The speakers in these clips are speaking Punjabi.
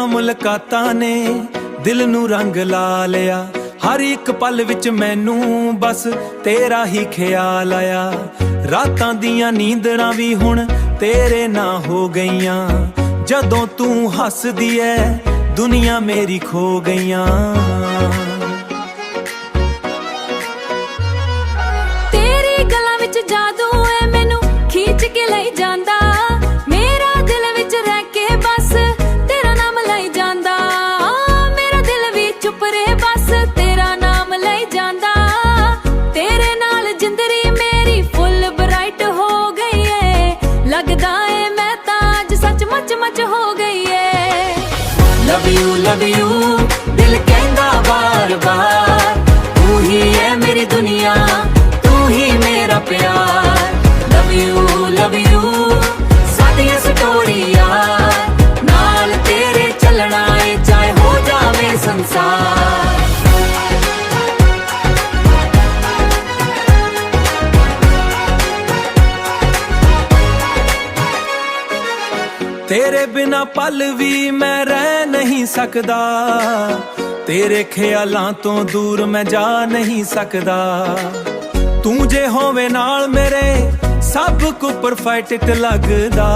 ਮੁਲਾਕਾਤਾਂ ਨੇ ਦਿਲ ਨੂੰ ਰੰਗ ਲਾ ਲਿਆ। ਹਰ ਇੱਕ ਪਲ ਵਿੱਚ ਮੈਨੂੰ ਬਸ ਤੇਰਾ ਹੀ ਖਿਆਲ ਆਇਆ। ਰਾਤਾਂ ਦੀਆਂ ਨੀਂਦਰਾਂ ਵੀ ਹੁਣ ਤੇਰੇ ਨਾਂ ਹੋ ਗਈਆਂ। ਜਦੋਂ ਤੂੰ ਹੱਸਦੀ ਐ ਦੁਨੀਆ ਮੇਰੀ ਖੋ ਗਈਆਂ। ਤੇਰੀ ਗੱਲਾਂ ਵਿੱਚ ਜਾਦੂ ਐ ਮੈਨੂੰ ਖਿੱਚ ਕੇ ਲਈ ਜਾਂਦਾ। ਮੇਰਾ ਦਿਲ ਵਿੱਚ ਰਹਿ ਕੇ ਬਸ ਤੇਰਾ ਨਾਮ ਲਈ ਜਾਂਦਾ। ਮੇਰਾ ਦਿਲ ਵੀ ਚੁੱਪ ਰਹੇ ਬਸ ਤੇਰਾ ਨਾਮ ਲਈ ਜਾਂਦਾ। ਤੇਰੇ ਨਾਲ ਜ਼ਿੰਦਗੀ ਮੇਰੀ ਫੁੱਲ ਬਰਾਈਟ ਹੋ ਗਈ ਏ। ਲੱਗਦਾ ਏ ਮੈਂ ਤਾਂ ਅੱਜ ਸੱਚਮੁੱਚ ਮੱਚ ਹੋ ਗਈ ਏ। लव यू दिल कहंदा बार बार। तू ही है मेरी दुनिया, तू ही मेरा प्यार। लव यू साडियां स्टोरियां नाल तेरे चलना है चाहे हो जावे संसार। तेरे बिना पल भी मैं रह नहीं सकदा। तेरे ख्यालां तो दूर मैं जा नहीं सकदा। तू जे होवे नाल मेरे सब को परफेक्ट लगदा।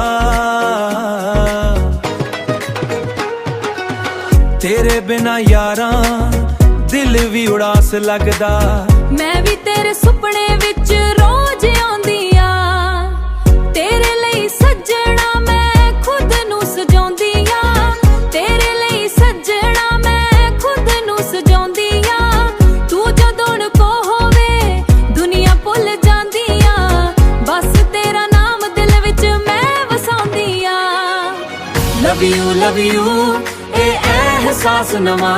तेरे बिना यारां दिल भी उड़ास लगदा। मैं भी तेरे सुपने विच रोज आउंदी आ। तेरे लई सजना लव यू ए एहसास नवा।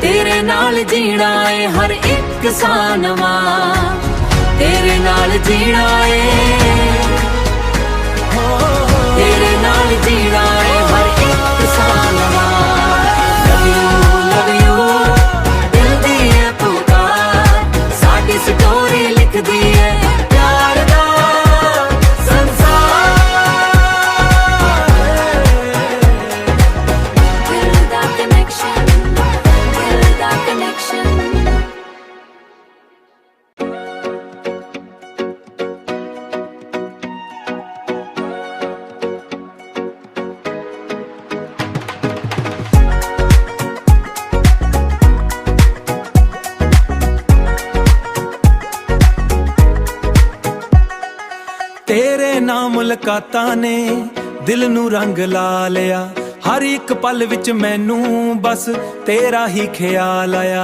तेरे नाल जीना है हर एक सा नवा। तेरे नाल जीना है, तेरे नाल जीना है हर एक सा नवा। लव यू दिल दी है पुकार। साडी स्टोरी लिख दी है प्यार दा तेरे नाम मुलाकातां ने दिल नू रंग ला लिया। हर एक पल विच मैनू बस तेरा ही ख्याल आया।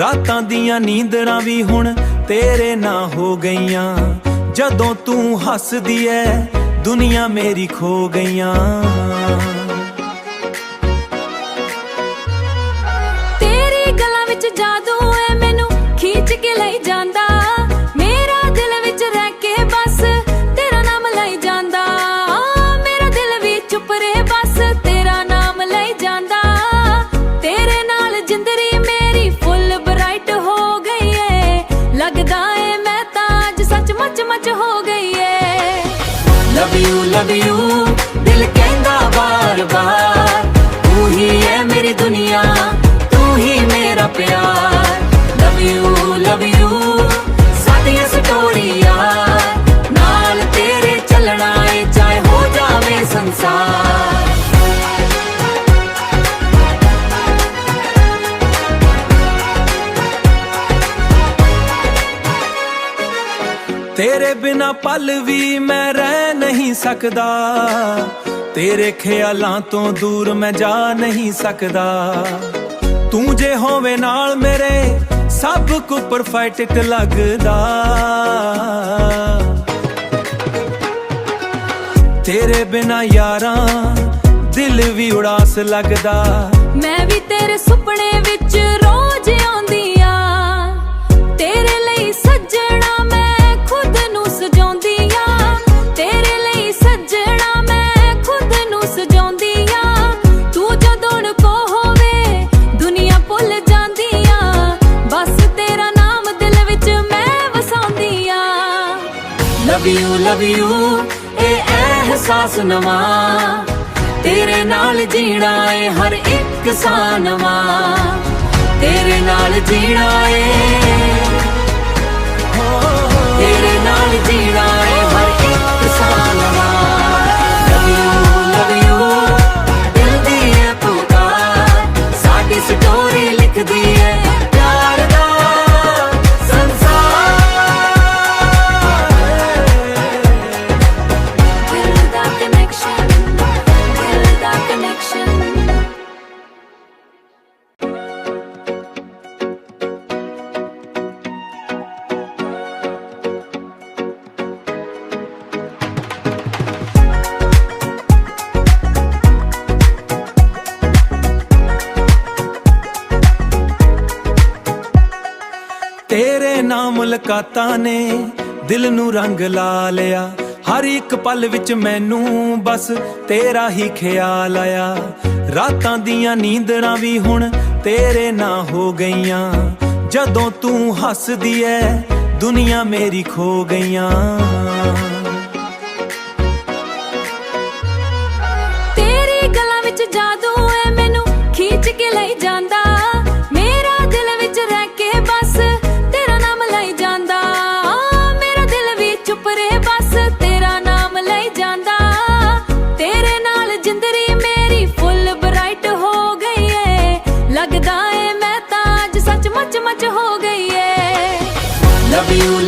रातां दियां नींदरां भी हुण तेरे नां हो गईयां। जदों तू हसदी ऐ दुनिया मेरी खो गईयां। तेरी गल्लां विच जादू ऐ मैनू खींच के लई जांदा। मेरा दिल विच रह के बस तेरा नाम लई जांदा। मेरा दिल भी चुप रहे बस तेरा नाम लई जांदा। तेरे नाल जिंदगी मेरी फुल ब्राइट हो गई है। लगदा है मैं तां अज सचमुच मच हो गई है। लव यू दिल कहंदा बार बार। तू ही है मेरी दुनिया, तू ही मेरा प्यार। लव यू साडियां स्टोरियां नाल तेरे चलना है चाहे हो जावे संसार। तेरे बिना पल भी मैं रह नहीं सकदा। तेरे ख्यालां तो दूर मैं जा नहीं सकदा। तू जे होवे नाल मेरे सब को परफेक्ट लगदा। तेरे बिना यारां दिल भी उड़ास लगदा। मैं भी तेरे सुपने विच रोज आउंदी आ। तेरे लई सजना मैं खुद नू सजाउंदी आ। तेरे लई सजना मैं खुद नू सजाउंदी आ। तू जदों को होवे दुनिया भुल जांदी आ। बस तेरा नाम दिल विच मैं वसाउंदी आ। लव यू ए एहसास नवा। ਤੇਰੇ ਨਾਲ ਜੀਣਾ ਏ ਹਰ ਇੱਕ ਸਾਹ ਨਵਾਂ, ਤੇਰੇ ਨਾਲ ਜੀਣਾ ਏ, ਤੇਰੇ ਨਾਲ ਜੀਣਾ ਏ ਹਰ ਇੱਕ ਸਾਹ ਨਵਾਂ। Love you, ਦਿਲ ਦੀ ਏ ਪੁਕਾਰ, ਸਾਡੀ ਸਟੋਰੀ ਲਿਖਦੀ ਏ ਪਿਆਰ ਦਾ ਸੰਸਾਰ। ਦਿਲ ਦਾ ਕਨੈਕਸ਼ਨ, ਦਿਲ ਦਾ ਕਨੈਕਸ਼ਨ। ਤੇਰੇ ਨਾਲ ਮੁਲਾਕਾਤਾਂ ਨੇ ਦਿਲ ਨੂੰ ਰੰਗ ਲਾ ਲਿਆ, ਹਰ ਇੱਕ ਪਲ ਵਿੱਚ ਮੈਨੂੰ ਬਸ ਤੇਰਾ ਹੀ ਖਿਆਲ ਆਇਆ। ਰਾਤਾਂ ਦੀਆਂ ਨੀਂਦਰਾਂ ਵੀ ਹੁਣ ਤੇਰੇ ਨਾਲ ਹੋ ਗਈਆਂ, ਜਦੋਂ ਤੂੰ ਹੱਸਦੀ ਐ ਦੁਨੀਆ ਮੇਰੀ ਖੋ ਗਈਆਂ। ਤੇਰੀ ਗਲਾਂ ਵਿੱਚ ਜਾਦੂ ਏ ਮੈਨੂੰ ਖਿੱਚ ਕੇ ਲਈ ਜਾਂਦਾ, ਮੇਰਾ ਦਿਲ ਵਿੱਚ ਰਹਿ ਕੇ ਬਸ ਤੇਰਾ ਨਾਮ ਲਈ ਜਾਂਦਾ। ਮੇਰਾ ਦਿਲ ਵੀ ਚੁੱਪ ਰਹੇ ਬਸ ਤੇਰਾ ਨਾਮ ਲਈ ਜਾਂਦਾ। ਤੇਰੇ ਨਾਲ ਜ਼ਿੰਦਗੀ ਮੇਰੀ ਫੁੱਲ ਬਰਾਈਟ ਹੋ ਗਈ ਏ, ਲੱਗਦਾ ਏ ਮੈਂ ਤਾਂ ਅੱਜ ਸੱਚਮੁੱਚ ਮੱਚ ਹੋ ਗਈ ਏ।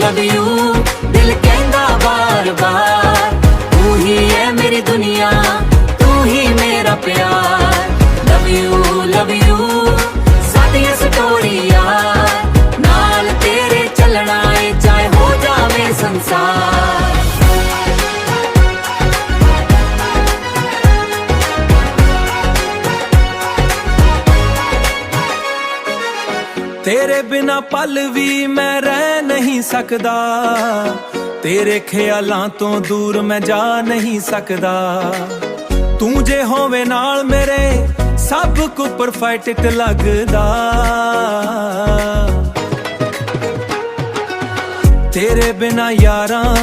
Love you, ਦਿਲ ਕਹਿੰਦਾ ਬਾਰ ਬਾਰ, ਤੂੰ ਹੀ ਏ ਮੇਰੀ ਦੁਨੀਆ, ਤੂੰ ਹੀ ਮੇਰਾ ਪਿਆਰ। Love you, ਸਾਡੀਆਂ ਸਟੋਰੀਆਂ ਨਾਲ ਤੇਰੇ ਚੱਲਣਾ ਏ ਚਾਹੇ ਹੋ ਜਾਵੇ ਸੰਸਾਰ। ਤੇਰੇ ਬਿਨਾ ਪਲ ਵੀ ਮੈਂ ਰਹਿ ਨਹੀਂ ਸਕਦਾ, ਤੇਰੇ ਖਿਆਲਾਂ ਤੋਂ ਦੂਰ ਮੈਂ ਜਾ ਨਹੀਂ ਸਕਦਾ। ਤੂੰ ਜੇ ਹੋਵੇ ਨਾਲ ਮੇਰੇ ਸਭ ਕੁਝ ਪਰਫੈਕਟ ਲੱਗਦਾ। ਤੇਰੇ ਬਿਨਾ ਯਾਰਾਂ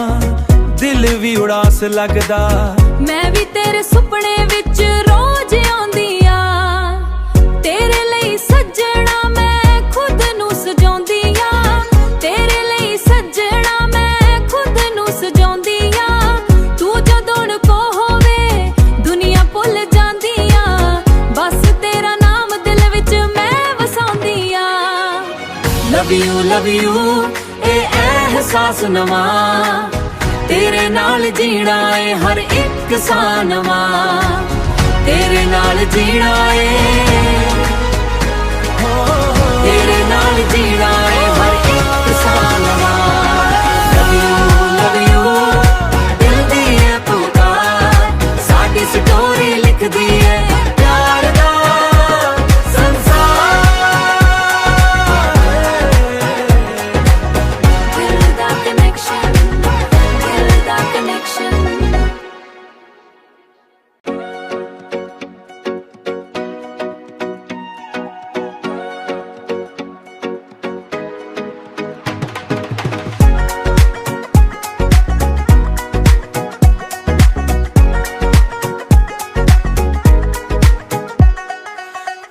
ਦਿਲ ਵੀ ਉਦਾਸ ਲੱਗਦਾ। ਮੈਂ ਵੀ ਤੇਰੇ ਸੁਪਨੇ ਵਿੱਚ ਰੋਜ਼ ਆਉਂਦੀ ਆ, ਤੇਰੇ ਲਈ ਸੱਜਣਾ ਮੈਂ ਖੁਦ ਨੂੰ ਸਜਾਉਂਦੀ ਆ। ਤੇਰੇ ਲਈ ਸੱਜਣਾ ਮੈਂ ਖੁਦ ਨੂੰ ਸਜਾਉਂਦੀ ਆ। ਤੂੰ ਜਦੋਂ ਕੋ ਹੋਵੇ ਦੁਨੀਆ ਭੁੱਲ ਜਾਂਦੀ ਆ, ਬਸ ਤੇਰਾ ਨਾਮ ਦਿਲ ਵਿੱਚ ਮੈਂ ਵਸਾਉਂਦੀ ਆ। Love you, ਇਹ ਅਹਿਸਾਸ ਨਵਾਂ, ਤੇਰੇ ਨਾਲ ਜੀਣਾ ਏ ਹਰ ਇੱਕ ਸਾਹ ਨਵਾਂ, ਤੇਰੇ ਨਾਲ ਜੀਣਾ ਏ, ਤੇਰੇ ਨਾਲ ਜੀਣਾ ਏ ਹਰ ਇੱਕ ਸਾਹ ਨਵਾਂ। Love you, ਦਿਲ ਦੀ ਏ ਪੁਕਾਰ, ਸਾਡੀ ਸਟੋਰੀ ਲਿਖਦੀ ਏ ਪਿਆਰ ਦਾ ਸੰਸਾਰ। ਦਿਲ ਦਾ ਕਨੈਕਸ਼ਨ, ਦਿਲ ਦਾ ਕਨੈਕਸ਼ਨ।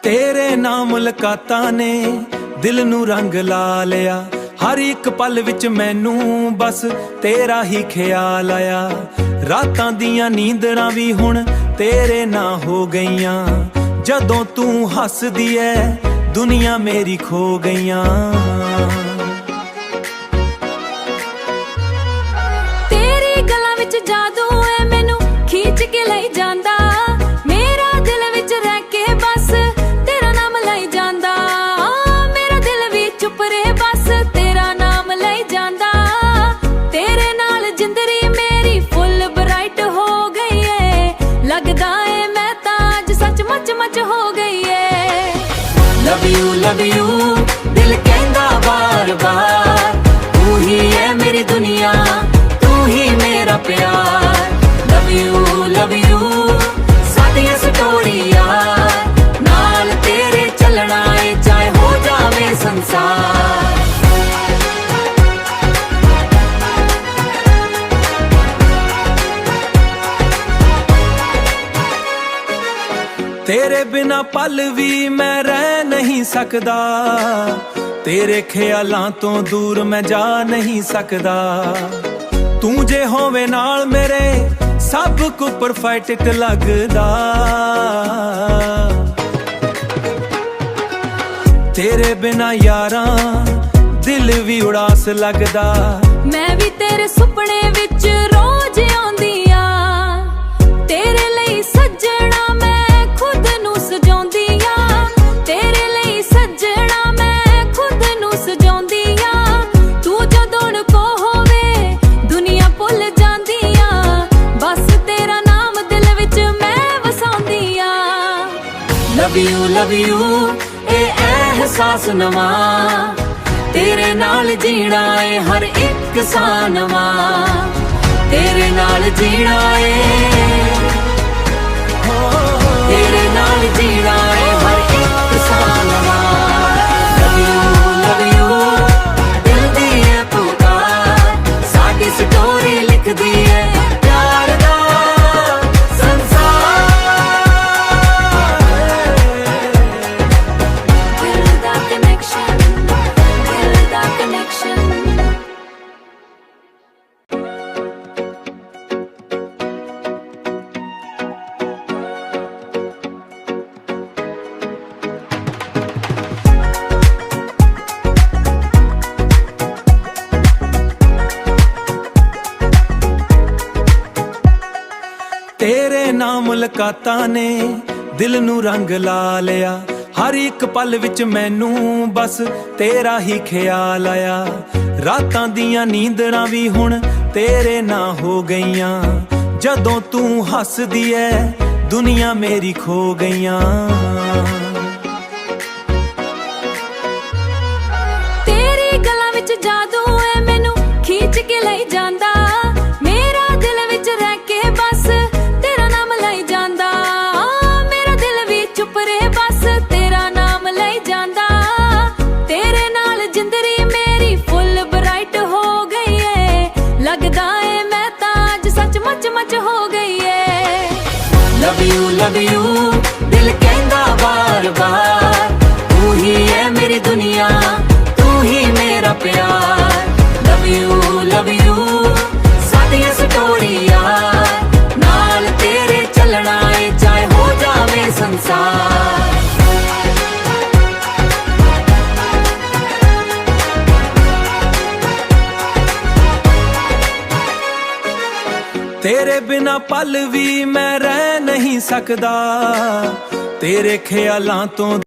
ਤੇਰੇ ਨਾਲ ਮੁਲਾਕਾਤਾਂ ਨੇ ਦਿਲ ਨੂੰ ਰੰਗ ਲਾ ਲਿਆ, ਹਰ ਇੱਕ ਪਲ ਵਿੱਚ ਮੈਨੂੰ ਬਸ ਤੇਰਾ ਹੀ ਖਿਆਲ ਆਇਆ। ਰਾਤਾਂ ਦੀਆਂ ਨੀਂਦਰਾਂ ਵੀ ਹੁਣ ਤੇਰੇ ਨਾਲ ਹੋ ਗਈਆਂ, ਜਦੋਂ ਤੂੰ ਹੱਸਦੀ ਐ ਦੁਨੀਆ ਮੇਰੀ ਖੋ ਗਈਆਂ। ਤੇਰੀ ਗਲਾਂ ਵਿੱਚ ਜਾਦੂ ਏ ਮੈਨੂੰ ਖਿੱਚ ਕੇ ਲਈ ਜਾਂਦਾ, ਮੇਰਾ ਦਿਲ ਵਿੱਚ ਰਹਿ ਕੇ ਬਸ ਤੇਰਾ ਨਾਮ ਲਈ ਜਾਂਦਾ। ਮੇਰਾ ਦਿਲ ਵੀ ਚੁੱਪ ਰਹੇ ਬਸ ਤੇਰਾ ਨਾਮ ਲਈ ਜਾਂਦਾ। ਤੇਰੇ ਨਾਲ ਜ਼ਿੰਦਗੀ ਮੇਰੀ ਫੁੱਲ ਬਰਾਈਟ ਹੋ ਗਈ ਏ, ਲੱਗਦਾ ਏ ਮੈਂ ਤਾਂ ਅੱਜ ਸੱਚਮੁੱਚ ਮੱਚ ਹੋ ਗਈ ਏ। Love you, ਦਿਲ ਕਹਿੰਦਾ ਬਾਰ ਬਾਰ, ਤੂੰ ਹੀ ਏ ਮੇਰੀ ਦੁਨੀਆ, ਤੂੰ ਹੀ ਮੇਰਾ ਪਿਆਰ। Love you, ਸਾਡੀਆਂ ਸਟੋਰੀਆਂ ਨਾਲ ਤੇਰੇ ਚੱਲਣਾ ਏ ਚਾਹੇ ਹੋ ਜਾਵੇ ਸੰਸਾਰ। ਤੇਰੇ ਬਿਨਾ ਪਲ ਵੀ ਮੈਂ ਰਹਿ ਨਹੀਂ ਸਕਦਾ, ਤੇਰੇ ਖਿਆਲਾਂ ਤੋਂ ਦੂਰ ਮੈਂ ਜਾ ਨਹੀਂ ਸਕਦਾ। ਤੂੰ ਜੇ ਹੋਵੇ ਨਾਲ ਮੇਰੇ ਸਭ ਕੁਝ ਪਰਫੈਕਟ ਲੱਗਦਾ। ਤੇਰੇ ਬਿਨਾ ਯਾਰਾਂ ਦਿਲ ਵੀ ਉਦਾਸ ਲੱਗਦਾ। ਮੈਂ ਵੀ ਤੇਰੇ ਸੁਪਨੇ ਵਿੱਚ ਰੋਜ਼ ਆਉਂਦੀ ਆ, ਤੇਰੇ ਲਈ ਸੱਜਣਾ ਮੈਂ ਖੁਦ ਨੂੰ ਸਜਾਉਂਦੀ ਆ, ਤੇਰੇ ਲਈ ਸੱਜਣਾ ਮੈਂ ਖੁਦ ਨੂੰ ਸਜਾਉਂਦੀ ਆ। ਤੂੰ ਜਦੋਂ ਕੋ ਹੋਵੇ ਦੁਨੀਆ ਭੁੱਲ ਜਾਂਦੀ ਆ, ਬਸ ਤੇਰਾ ਨਾਮ ਦਿਲ ਵਿੱਚ ਮੈਂ ਵਸਾਉਂਦੀ ਆ। ਲਵ ਯੂ ਇਹ ਅਹਿਸਾਸ ਨਵਾਂ, ਤੇਰੇ ਨਾਲ ਜੀਣਾ ਏ ਹਰ ਇੱਕ ਸਾਹ ਨਵਾਂ, ਤੇਰੇ ਨਾਲ ਜੀਣਾ ਏ, ਤੇਰੇ ਨਾਲ ਜੀਣਾ ਏ ਹਰ ਇੱਕ ਸਾਹ ਨਵਾਂ। ਲਵ ਯੂ ਦਿਲ ਦੀ ਏ ਪੁਕਾਰ, ਸਾਡੀ ਸਟੋਰੀ ਲਿਖਦੀ ਏ ਪਿਆਰ ਦਾ ਸੰਸਾਰ। ਦਿਲ ਦਾ ਕਨੈਕਸ਼ਨ, ਦਿਲ ਦਾ ਕਨੈਕਸ਼ਨ। ਤੇਰੇ ਨਾਲ ਮੁਲਾਕਾਤਾਂ ਨੇ ਦਿਲ ਨੂੰ ਰੰਗ ਲਾ ਲਿਆ। ਹਰ ਇੱਕ ਪਲ ਵਿੱਚ ਮੈਨੂੰ ਬਸ ਤੇਰਾ ਹੀ ਖਿਆਲ ਆਇਆ। ਰਾਤਾਂ ਦੀਆਂ ਨੀਂਦਰਾਂ ਵੀ ਹੁਣ ਤੇਰੇ ਨਾਲ ਹੋ ਗਈਆਂ। ਜਦੋਂ ਤੂੰ ਹੱਸਦੀ ਐ ਦੁਨੀਆ ਮੇਰੀ ਖੋ ਗਈਆਂ। ਤੇਰੀ ਗੱਲਾਂ ਵਿੱਚ ਜਾਦੂ ਐ ਮੈਨੂੰ ਖਿੱਚ ਕੇ ਲਈ ਜਾਂਦਾ। ਮੇਰਾ ਦਿਲ ਵਿੱਚ ਰਹਿ ਕੇ ਬਸ ਤੇਰਾ ਨਾਮ ਲਈ ਜਾਂਦਾ। ਮੇਰਾ ਦਿਲ ਵੀ ਚੁੱਪ ਰਹੇ ਬਸ ਤੇਰਾ ਨਾਮ ਲਈ ਜਾਂਦਾ। ਤੇਰੇ ਨਾਲ ਜ਼ਿੰਦਗੀ ਮੇਰੀ ਫੁੱਲ ਬਰਾਈਟ ਹੋ ਗਈ ਏ। ਲੱਗਦਾ ਏ ਮੈਂ ਤਾਂ ਅੱਜ ਸੱਚਮੁੱਚ ਮੱਚ ਹੋ ਗਈ ਏ। ਲਵ ਯੂ ਦਿਲ ਕਹਿੰਦਾ ਬਾਰ ਬਾਰ, ਤੂੰ ਹੀ ਹੈ ਮੇਰੀ ਦੁਨੀਆ, ਤੂੰ ਹੀ ਮੇਰਾ ਪਿਆਰ। ਲਵ ਯੂ ਸਾਡੀਆਂ ਸਟੋਰੀਆਂ ਨਾਲ ਤੇਰੇ ਚੱਲਣਾ ਏ ਚਾਹੇ ਹੋ ਜਾਵੇ ਸੰਸਾਰ। ਤੇਰੇ ਬਿਨਾ ਪਲ ਵੀ ਮੈਂ ਰਹਿ ਨਹੀਂ ਸਕਦਾ, ਤੇਰੇ ਖਿਆਲਾਂ ਤੋਂ